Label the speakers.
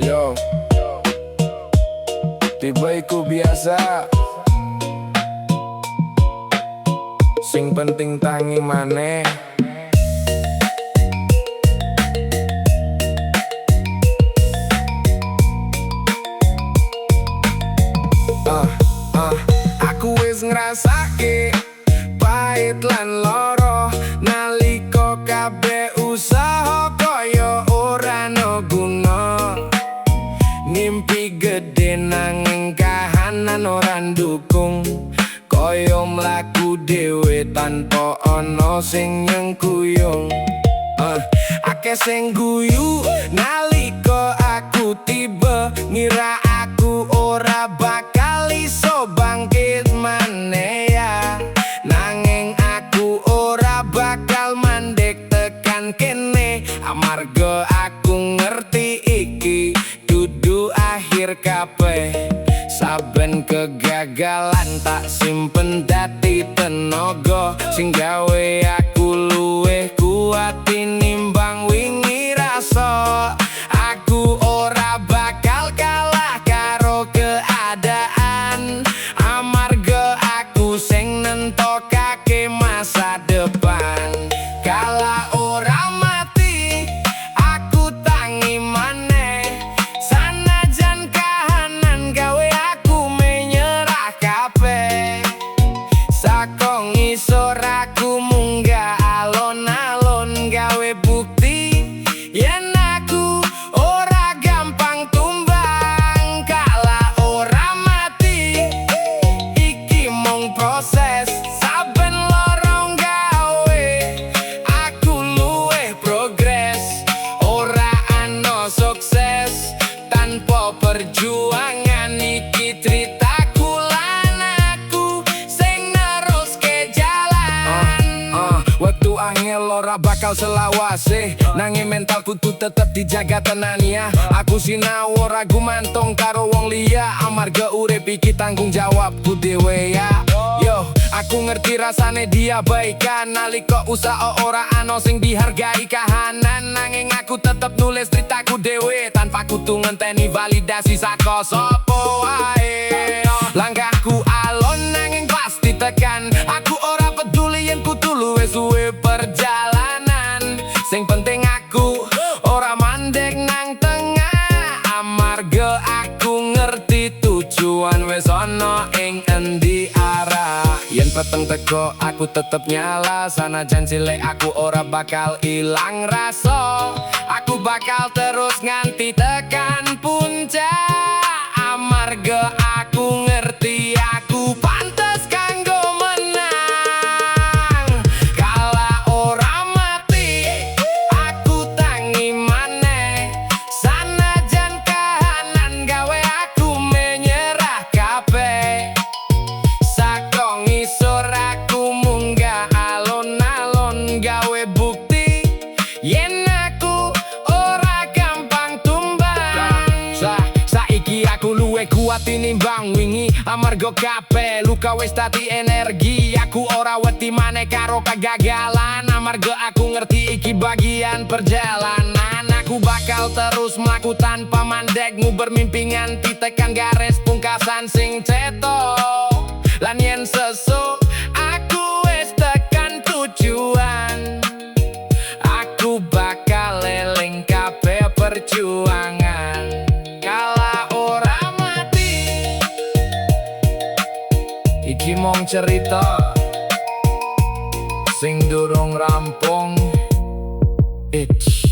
Speaker 1: Yo, tiba iku biasa, sing penting tangi maneh. Aku wis ngrasake pahit lan loro nalika kabeh usaha kaya ora ana guna. Mimpi gede nanging kahanan ora ndukung, kaya mlaku dhewe tanpa ana sing nyengkuyung. Akeh sing guyu nalika aku tiba, ngira aku ora bakal iso bangkit maneh ya. Nanging aku ora bakal mandek tekan kene, amarga aku ngerti iki dudu akhir kabeh. Saben kegagalan tak simpen dadi tenaga sing gawe aku luwih kuat tinimbang wingi rasa. Aku ora bakal kalah karo keadaan, amarga aku sing nentokake masa depan. Kala ora mati aku tangi maneh, sanajan kahanan gawe aku menyerah kabeh. Saka ngisor aku munggah alon-alon gawe bukti yen aku ora gampang tumbang. Kala ora mati iki mung proses, saben lorong gawe aku luwih progres. Ora ana sukses tanpa perjuangan, iki ceritaku lan aku sing neruske jalan. Waktu angel ora bakal selawase, nanging mental kudu tetep dijaga tenan ya. Aku sinau ora gumantung karo wong liya, amarga urip iki tanggung jawabku dhewe ya. Yo, aku ngerti rasane diabaikan nalika usaha ora ana sing dihargai kahanan. Nanging aku tetep nulis ceritaku dhewe tanpa kudu ngenteni validasi saka sapa wae. Langkahku alon nanging pasti tekan, aku ora peduli yen kudu luwih suwe perjalanan. Sing penting aku ora mandek nang tengah, amarga aku ngerti tujuan wis ana ing endi arah. Yen peteng teko aku tetep nyala, sanajan cilik aku ora bakal ilang rasa. Aku bakal terus nganti tekan puncak, amarga aku ngerti aku pantes kanggo menang. Kala ora mati aku tangi maneh, sanajan kahanan gawe aku menyerah kabeh. Saka ngisor aku munggah alon-alon gawe bukti yen aku ora gampang tumbang. Saiki aku luwih kuat tinimbang wingi, amarga kabeh luka wis dadi energi. Aku ora wedi maneh karo kegagalan, amarga aku ngerti iki bagian perjalanan. Aku bakal terus mlaku tanpa mandek, nguber mimpi nganti tekan garis pungkasan sing cetok. Lan yen sesuk aku wis tekan tujuan, aku bakal eling kabeh perjuangan. Kala ora mati iki mung cerita sing durung rampung. It's